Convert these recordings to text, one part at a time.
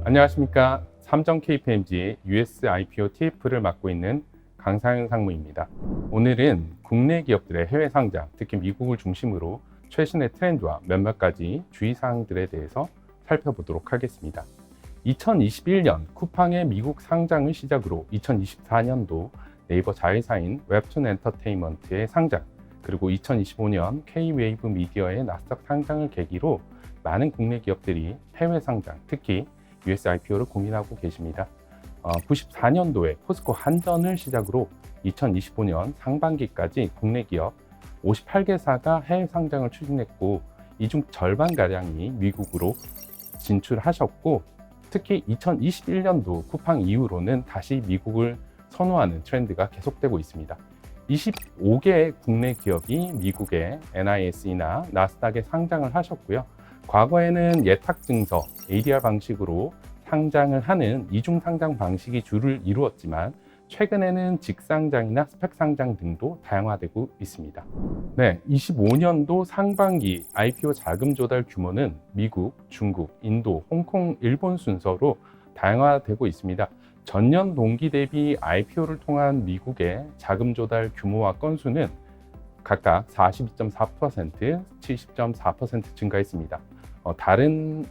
안녕하십니까. 삼성 KPMG의 US IPO TF를 맡고 있는 강상현 상무입니다. 오늘은 국내 기업들의 해외 상장, 특히 미국을 중심으로 최신의 트렌드와 몇몇 가지 주의사항들에 대해서 살펴보도록 하겠습니다. 2021년 쿠팡의 미국 상장을 시작으로 2024년도 네이버 자회사인 웹툰 엔터테인먼트의 상장, 그리고 2025년 K-웨이브 미디어의 나스닥 상장을 계기로 많은 국내 기업들이 해외 상장, 특히 US IPO를 고민하고 계십니다. 94년도에 포스코 한전을 시작으로 2025년 상반기까지 국내 기업 58개사가 해외 상장을 추진했고, 이 중 절반가량이 미국으로 진출하셨고, 특히 2021년도 쿠팡 이후로는 다시 미국을 선호하는 트렌드가 계속되고 있습니다. 25개의 국내 기업이 미국의 NYSE나 나스닥에 상장을 하셨고요. 과거에는 예탁증서, ADR 방식으로 상장을 하는 이중 상장 방식이 주를 이루었지만, 최근에는 직상장이나 스펙 상장 등도 다양화되고 있습니다. 25년도 상반기 IPO 자금 조달 규모는 미국, 중국, 인도, 홍콩, 일본 순서로 다양화되고 있습니다. 전년 동기 대비 IPO를 통한 미국의 자금 조달 규모와 건수는 각각 42.4%, 70.4% 증가했습니다. 다른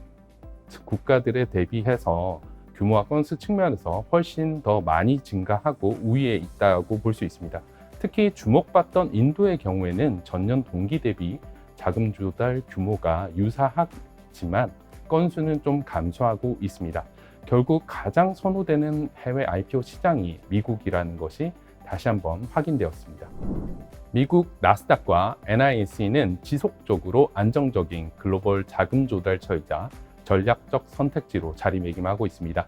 국가들에 대비해서 규모와 건수 측면에서 훨씬 더 많이 증가하고 우위에 있다고 볼 수 있습니다. 특히 주목받던 인도의 경우에는 전년 동기 대비 자금 조달 규모가 유사하지만 건수는 좀 감소하고 있습니다. 결국 가장 선호되는 해외 IPO 시장이 미국이라는 것이 다시 한번 확인되었습니다. 미국 나스닥과 NYSE는 지속적으로 안정적인 글로벌 자금 조달처이자 전략적 선택지로 자리매김하고 있습니다.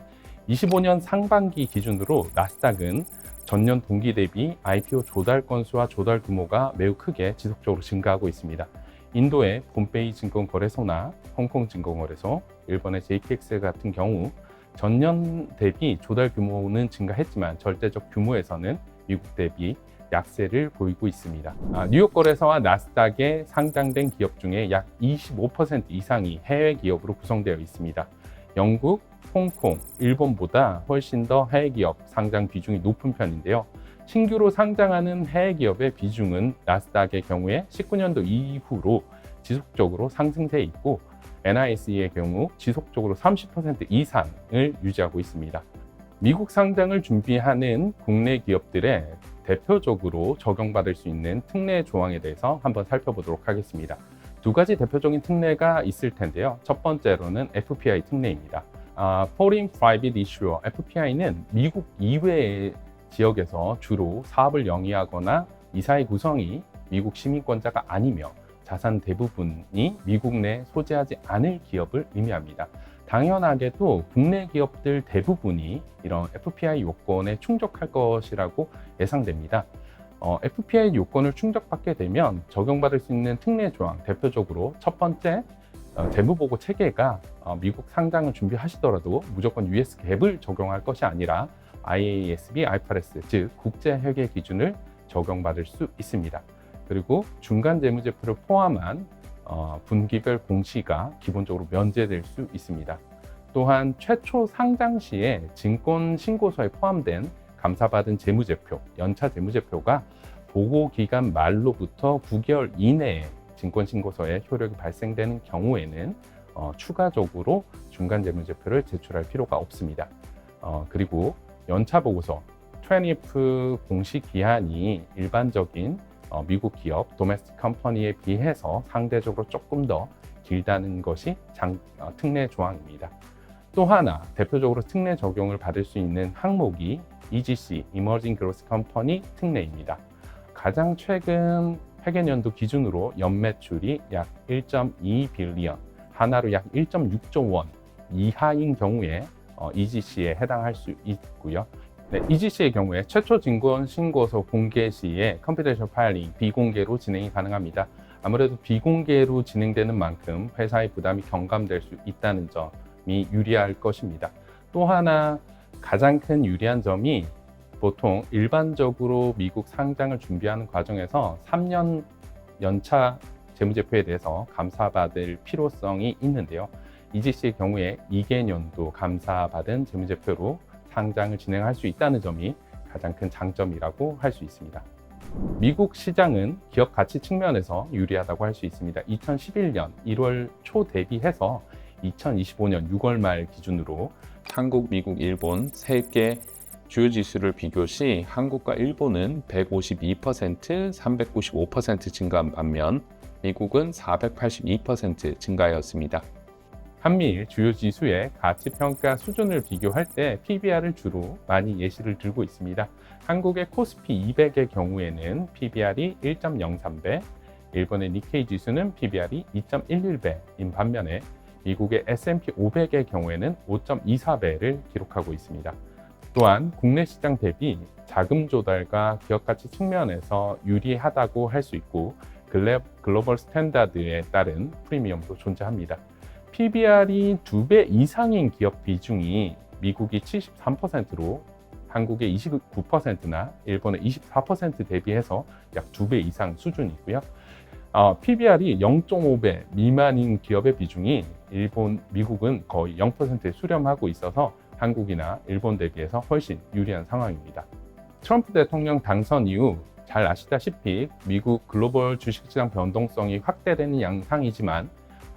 25년 상반기 기준으로 나스닥은 전년 동기 대비 IPO 조달 건수와 조달 규모가 매우 크게 지속적으로 증가하고 있습니다. 인도의 봄베이 증권거래소나 홍콩 증권거래소, 일본의 JPX 같은 경우 전년 대비 조달 규모는 증가했지만 절대적 규모에서는 미국 대비 약세를 보이고 있습니다. 뉴욕 거래소와 나스닥에 상장된 기업 중에 약 25% 이상이 해외 기업으로 구성되어 있습니다. 영국, 홍콩, 일본보다 훨씬 더 해외 기업 상장 비중이 높은 편인데요. 신규로 상장하는 해외 기업의 비중은 나스닥의 경우에 19년도 이후로 지속적으로 상승세에 있고, NYSE의 경우 지속적으로 30% 이상을 유지하고 있습니다. 미국 상장을 준비하는 국내 기업들의 대표적으로 적용받을 수 있는 특례 조항에 대해서 한번 살펴보도록 하겠습니다. 두 가지 대표적인 특례가 있을 텐데요. 첫 번째로는 FPI 특례입니다. Foreign Private Issuer, FPI는 미국 이외의 지역에서 주로 사업을 영위하거나 이사의 구성이 미국 시민권자가 아니며 자산 대부분이 미국 내 소재하지 않을 기업을 의미합니다. 당연하게도 국내 기업들 대부분이 이런 FPI 요건에 충족할 것이라고 예상됩니다. FPI 요건을 충족받게 되면 적용받을 수 있는 특례 조항, 대표적으로 첫 번째, 재무보고 체계가 미국 상장을 준비하시더라도 무조건 US 갭을 적용할 것이 아니라 IASB, IFRS, 즉 국제회계 기준을 적용받을 수 있습니다. 그리고 중간 재무제표를 포함한 분기별 공시가 기본적으로 면제될 수 있습니다. 또한 최초 상장 시에 증권 신고서에 포함된 감사받은 재무제표, 연차 재무제표가 보고 기간 말로부터 9개월 이내에 증권 신고서에 효력이 발생되는 경우에는 추가적으로 중간 재무제표를 제출할 필요가 없습니다. 그리고 연차 보고서 20F 공시 기한이 일반적인 미국 기업, 도메스틱 컴퍼니에 비해서 상대적으로 조금 더 길다는 것이 특례 조항입니다. 또 하나 대표적으로 특례 적용을 받을 수 있는 항목이 EGC, Emerging Growth Company 특례입니다. 가장 최근 회계연도 기준으로 연매출이 약 1.2 빌리언, 하나로 약 1.6조 원 이하인 경우에 EGC에 해당할 수 있고요. EGC의 경우에 최초 증권 신고서 공개 시에 컴피데이션 파일링, 비공개로 진행이 가능합니다. 아무래도 비공개로 진행되는 만큼 회사의 부담이 경감될 수 있다는 점이 유리할 것입니다. 또 하나 가장 큰 유리한 점이 보통 일반적으로 미국 상장을 준비하는 과정에서 3년 연차 재무제표에 대해서 감사받을 필요성이 있는데요. EGC의 경우에 2개년도 감사받은 재무제표로 상장을 진행할 수 있다는 점이 가장 큰 장점이라고 할 수 있습니다. 미국 시장은 기업 가치 측면에서 유리하다고 할 수 있습니다. 2011년 1월 초 대비해서 2025년 6월 말 기준으로 한국, 미국, 일본 3개 주요 지수를 비교 시 한국과 일본은 152%, 395% 증가한 반면 미국은 482% 증가하였습니다. 한미일 주요 지수의 가치평가 수준을 비교할 때 PBR을 주로 많이 예시를 들고 있습니다. 한국의 코스피 200의 경우에는 PBR이 1.03배, 일본의 니케이 지수는 PBR이 2.11배인 반면에 미국의 S&P 500의 경우에는 5.24배를 기록하고 있습니다. 또한 국내 시장 대비 자금 조달과 기업 가치 측면에서 유리하다고 할 수 있고 글로벌 스탠다드에 따른 프리미엄도 존재합니다. PBR이 2배 이상인 기업 비중이 미국이 73%로 한국의 29%나 일본의 24% 대비해서 약 2배 이상 수준이고요. PBR이 0.5배 미만인 기업의 비중이 미국은 거의 0%에 수렴하고 있어서 한국이나 일본 대비해서 훨씬 유리한 상황입니다. 트럼프 대통령 당선 이후 잘 아시다시피 미국 글로벌 주식시장 변동성이 확대되는 양상이지만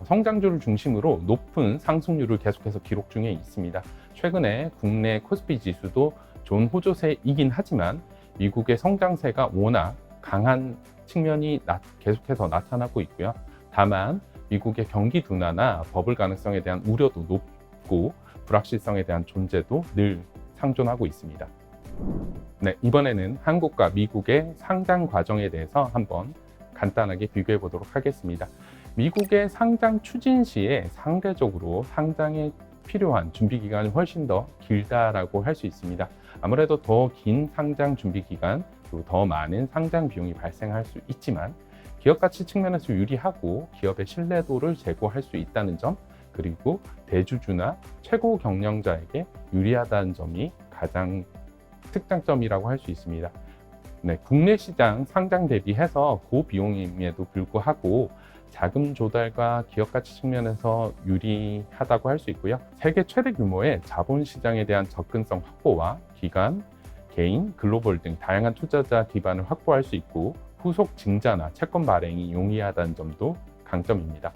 성장주를 중심으로 높은 상승률을 계속해서 기록 중에 있습니다. 최근에 국내 코스피 지수도 좋은 호조세이긴 하지만 미국의 성장세가 워낙 강한 측면이 계속해서 나타나고 있고요. 다만 미국의 경기 둔화나 버블 가능성에 대한 우려도 높고 불확실성에 대한 존재도 늘 상존하고 있습니다. 네, 이번에는 한국과 미국의 상장 과정에 대해서 한번 간단하게 비교해 보도록 하겠습니다. 미국의 상장 추진 시에 상대적으로 상장에 필요한 준비 기간이 훨씬 더 길다라고 할 수 있습니다. 아무래도 더 긴 상장 준비 기간, 그리고 더 많은 상장 비용이 발생할 수 있지만 기업 가치 측면에서 유리하고 기업의 신뢰도를 제고할 수 있다는 점, 그리고 대주주나 최고 경영자에게 유리하다는 점이 가장 특장점이라고 할 수 있습니다. 네, 국내 시장 상장 대비해서 고비용임에도 불구하고 자금 조달과 기업 가치 측면에서 유리하다고 할 수 있고요. 세계 최대 규모의 자본 시장에 대한 접근성 확보와 기관, 개인, 글로벌 등 다양한 투자자 기반을 확보할 수 있고 후속 증자나 채권 발행이 용이하다는 점도 강점입니다.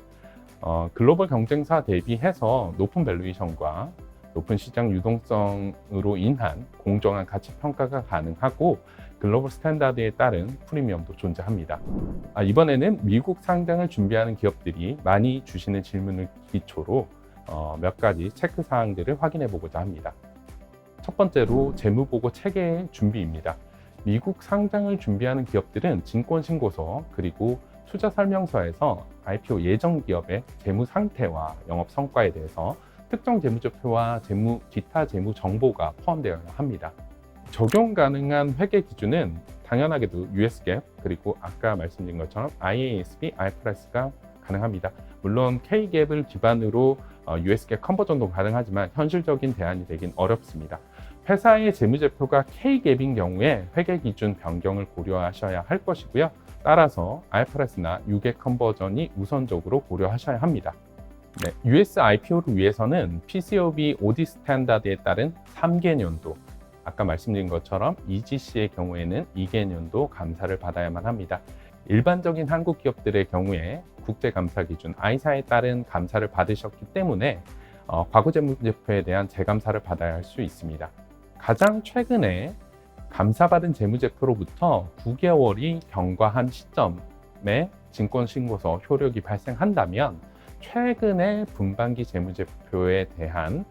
글로벌 경쟁사 대비해서 높은 밸류에이션과 높은 시장 유동성으로 인한 공정한 가치 평가가 가능하고 글로벌 스탠다드에 따른 프리미엄도 존재합니다. 이번에는 미국 상장을 준비하는 기업들이 많이 주시는 질문을 기초로 몇 가지 체크 사항들을 확인해 보고자 합니다. 첫 번째로 재무보고 체계의 준비입니다. 미국 상장을 준비하는 기업들은 진권신고서 그리고 투자 설명서에서 IPO 예정 기업의 재무 상태와 영업 성과에 대해서 특정 재무제표와 기타 재무 정보가 포함되어야 합니다. 적용 가능한 회계 기준은 당연하게도 US GAAP 그리고 아까 말씀드린 것처럼 IASB, IFRS가 가능합니다. 물론 K GAAP을 기반으로 US GAAP 컨버전도 가능하지만 현실적인 대안이 되긴 어렵습니다. 회사의 재무제표가 K GAAP인 경우에 회계 기준 변경을 고려하셔야 할 것이고요. 따라서 IFRS나 UGAAP 컨버전이 우선적으로 고려하셔야 합니다. 네, US IPO를 위해서는 PCAOB 오디트 스탠다드에 따른 3개년도, 아까 말씀드린 것처럼 EGC의 경우에는 2개년도 감사를 받아야만 합니다. 일반적인 한국 기업들의 경우에 국제감사 기준 ISA에 따른 감사를 받으셨기 때문에 과거 재무제표에 대한 재감사를 받아야 할 수 있습니다. 가장 최근에 감사받은 재무제표로부터 9개월이 경과한 시점에 증권신고서 효력이 발생한다면 최근에 분반기 재무제표에 대한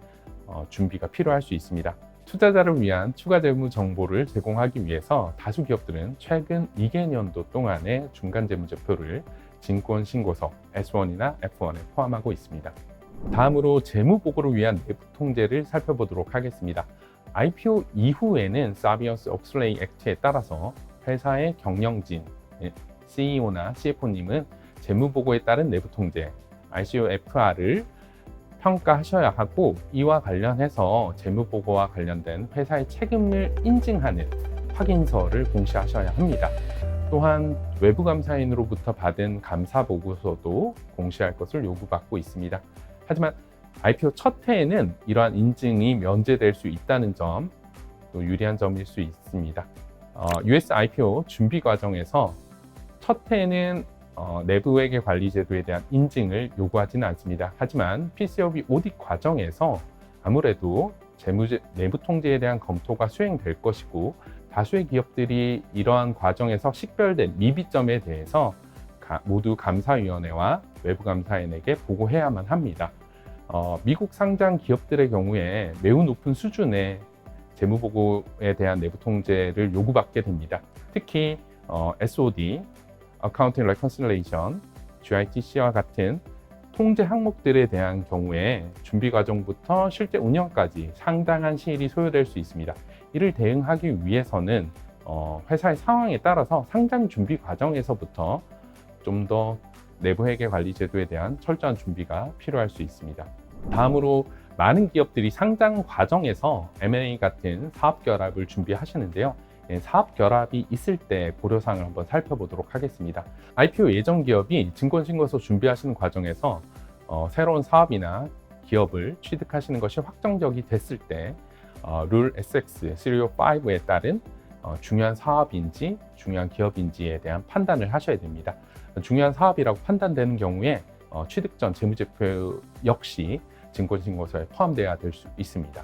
준비가 필요할 수 있습니다. 투자자를 위한 추가 재무 정보를 제공하기 위해서 다수 기업들은 최근 2개년도 동안의 중간 재무제표를 증권신고서 S1이나 F1에 포함하고 있습니다. 다음으로 재무보고를 위한 내부 통제를 살펴보도록 하겠습니다. IPO 이후에는 사비어스-옥슬레이 액트에 따라서 회사의 경영진, CEO나 CFO님은 재무보고에 따른 내부 통제, ICOFR을 평가하셔야 하고 이와 관련해서 재무보고와 관련된 회사의 책임을 인증하는 확인서를 공시하셔야 합니다. 또한 외부 감사인으로부터 받은 감사 보고서도 공시할 것을 요구받고 있습니다. 하지만 IPO 첫 해에는 이러한 인증이 면제될 수 있다는 점, 또 유리한 점일 수 있습니다. US IPO 준비 과정에서 첫 해에는 내부회계 관리 제도에 대한 인증을 요구하지는 않습니다. 하지만 PCAOB 오디트 과정에서 아무래도 내부 통제에 대한 검토가 수행될 것이고, 다수의 기업들이 이러한 과정에서 식별된 미비점에 대해서 모두 감사위원회와 외부 감사인에게 보고해야만 합니다. 미국 상장 기업들의 경우에 매우 높은 수준의 재무보고에 대한 내부 통제를 요구받게 됩니다. 특히 SOD, Accounting Reconciliation, GITC와 같은 통제 항목들에 대한 경우에 준비 과정부터 실제 운영까지 상당한 시일이 소요될 수 있습니다. 이를 대응하기 위해서는 회사의 상황에 따라서 상장 준비 과정에서부터 좀 더 내부 회계 관리 제도에 대한 철저한 준비가 필요할 수 있습니다. 다음으로 많은 기업들이 상장 과정에서 M&A 같은 사업 결합을 준비하시는데요. 사업 결합이 있을 때 고려사항을 한번 살펴보도록 하겠습니다. IPO 예정 기업이 증권신고서 준비하시는 과정에서 새로운 사업이나 기업을 취득하시는 것이 확정적이 됐을 때 룰 SX 305에 따른 중요한 사업인지 중요한 기업인지에 대한 판단을 하셔야 됩니다. 중요한 사업이라고 판단되는 경우에 취득 전 재무제표 역시 증권신고서에 포함되어야 될 수 있습니다.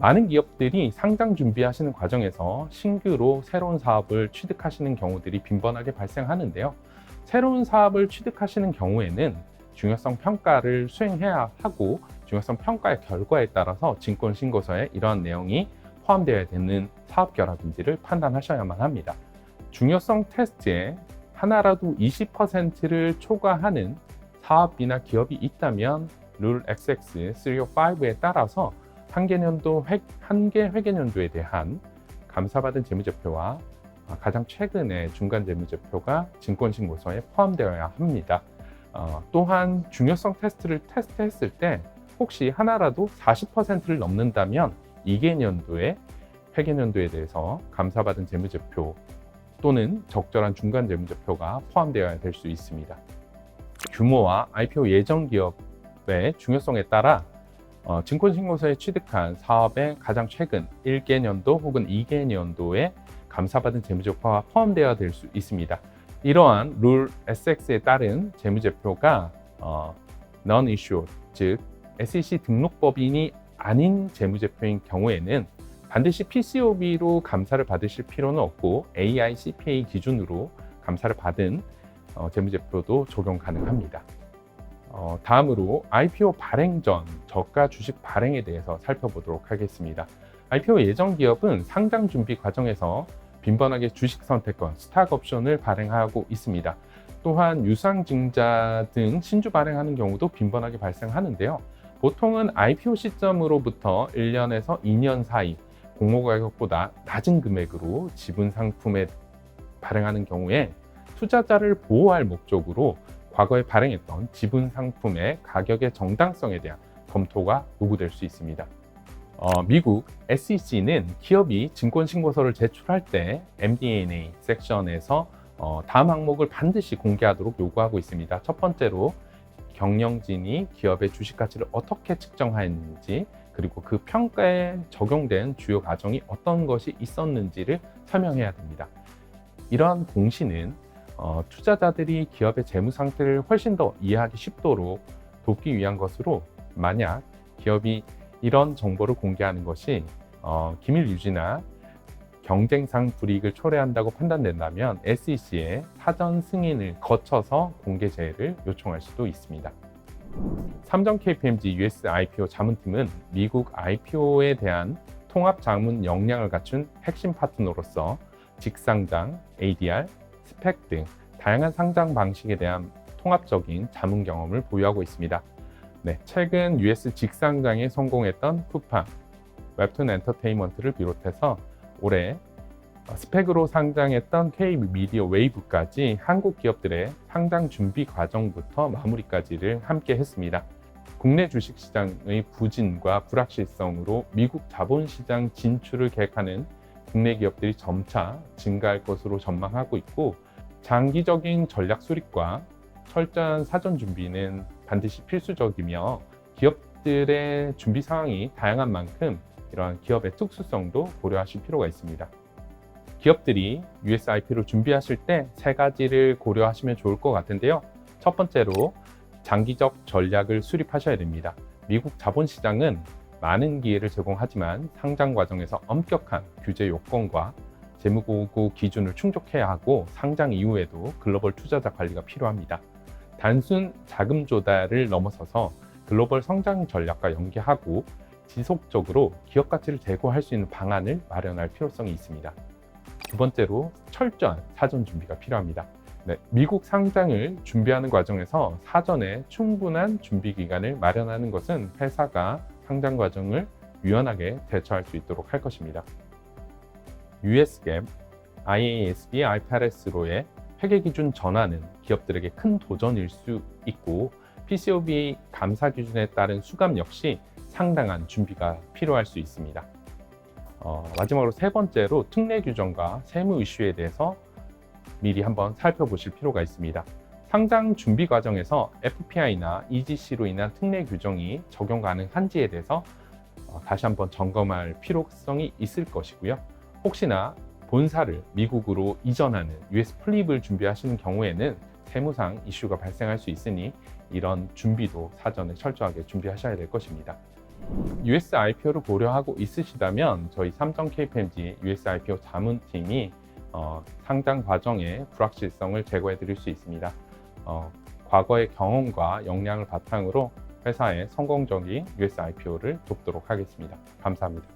많은 기업들이 상장 준비하시는 과정에서 신규로 새로운 사업을 취득하시는 경우들이 빈번하게 발생하는데요. 새로운 사업을 취득하시는 경우에는 중요성 평가를 수행해야 하고, 중요성 평가의 결과에 따라서 증권신고서에 이러한 내용이 포함되어야 되는 사업 결합인지를 판단하셔야만 합니다. 중요성 테스트에 하나라도 20%를 초과하는 사업이나 기업이 있다면 룰 XX 305에 따라서 한개 회계년도에 대한 감사받은 재무제표와 가장 최근의 중간 재무제표가 증권신고서에 포함되어야 합니다. 또한 중요성 테스트를 테스트했을 때 혹시 하나라도 40%를 넘는다면 2개년도의 회계년도에 대해서 감사받은 재무제표 또는 적절한 중간 재무제표가 포함되어야 될 수 있습니다. 규모와 IPO 예정 기업의 중요성에 따라 증권신고서에 취득한 사업의 가장 최근 1개년도 혹은 2개년도에 감사받은 재무제표가 포함되어야 될 수 있습니다. 이러한 룰 SX에 따른 재무제표가 non-issued, 즉 SEC 등록법인이 아닌 재무제표인 경우에는 반드시 PCAOB로 감사를 받으실 필요는 없고 AICPA 기준으로 감사를 받은 재무제표도 적용 가능합니다. 다음으로 IPO 발행 전 저가 주식 발행에 대해서 살펴보도록 하겠습니다. IPO 예정 기업은 상장 준비 과정에서 빈번하게 주식 선택권, 스탁 옵션을 발행하고 있습니다. 또한 유상증자 등 신주 발행하는 경우도 빈번하게 발생하는데요. 보통은 IPO 시점으로부터 1년에서 2년 사이 공모 가격보다 낮은 금액으로 지분 상품에 발행하는 경우에 투자자를 보호할 목적으로 과거에 발행했던 지분 상품의 가격의 정당성에 대한 검토가 요구될 수 있습니다. 미국 SEC는 기업이 증권신고서를 제출할 때 MD&A 섹션에서 다음 항목을 반드시 공개하도록 요구하고 있습니다. 첫 번째로 경영진이 기업의 주식 가치를 어떻게 측정하였는지, 그리고 그 평가에 적용된 주요 과정이 어떤 것이 있었는지를 설명해야 됩니다. 이러한 공시는 투자자들이 기업의 재무 상태를 훨씬 더 이해하기 쉽도록 돕기 위한 것으로, 만약 기업이 이런 정보를 공개하는 것이 기밀 유지나 경쟁상 불이익을 초래한다고 판단된다면 SEC의 사전 승인을 거쳐서 공개 제외를 요청할 수도 있습니다. 삼정 KPMG US IPO 자문팀은 미국 IPO에 대한 통합 자문 역량을 갖춘 핵심 파트너로서 직상장, ADR, 스펙 등 다양한 상장 방식에 대한 통합적인 자문 경험을 보유하고 있습니다. 최근 US 직상장에 성공했던 쿠팡, 웹툰 엔터테인먼트를 비롯해서 올해 스펙으로 상장했던 K-미디어 웨이브까지 한국 기업들의 상장 준비 과정부터 마무리까지를 함께 했습니다. 국내 주식시장의 부진과 불확실성으로 미국 자본시장 진출을 계획하는 국내 기업들이 점차 증가할 것으로 전망하고 있고, 장기적인 전략 수립과 철저한 사전 준비는 반드시 필수적이며 기업 기업들의 준비 상황이 다양한 만큼 이러한 기업의 특수성도 고려하실 필요가 있습니다. 기업들이 US IPO를 준비하실 때 세 가지를 고려하시면 좋을 것 같은데요. 첫 번째로 장기적 전략을 수립하셔야 됩니다. 미국 자본시장은 많은 기회를 제공하지만 상장 과정에서 엄격한 규제 요건과 재무보고 기준을 충족해야 하고 상장 이후에도 글로벌 투자자 관리가 필요합니다. 단순 자금 조달을 넘어서서 글로벌 성장 전략과 연계하고 지속적으로 기업 가치를 제고할 수 있는 방안을 마련할 필요성이 있습니다. 두 번째로 철저한 사전 준비가 필요합니다. 미국 상장을 준비하는 과정에서 사전에 충분한 준비 기간을 마련하는 것은 회사가 상장 과정을 유연하게 대처할 수 있도록 할 것입니다. US GAAP, IASB, IFRS로의 회계 기준 전환은 기업들에게 큰 도전일 수 있고 PCAOB 감사 기준에 따른 수감 역시 상당한 준비가 필요할 수 있습니다. 마지막으로 세 번째로 특례 규정과 세무 이슈에 대해서 미리 한번 살펴보실 필요가 있습니다. 상장 준비 과정에서 FPI나 EGC로 인한 특례 규정이 적용 가능한지에 대해서 다시 한번 점검할 필요성이 있을 것이고요. 혹시나 본사를 미국으로 이전하는 US 플립을 준비하시는 경우에는 세무상 이슈가 발생할 수 있으니 이런 준비도 사전에 철저하게 준비하셔야 될 것입니다. US IPO를 고려하고 있으시다면 저희 삼성 KPMG US IPO 자문팀이 상장 과정의 불확실성을 제거해 드릴 수 있습니다. 과거의 경험과 역량을 바탕으로 회사의 성공적인 US IPO를 돕도록 하겠습니다. 감사합니다.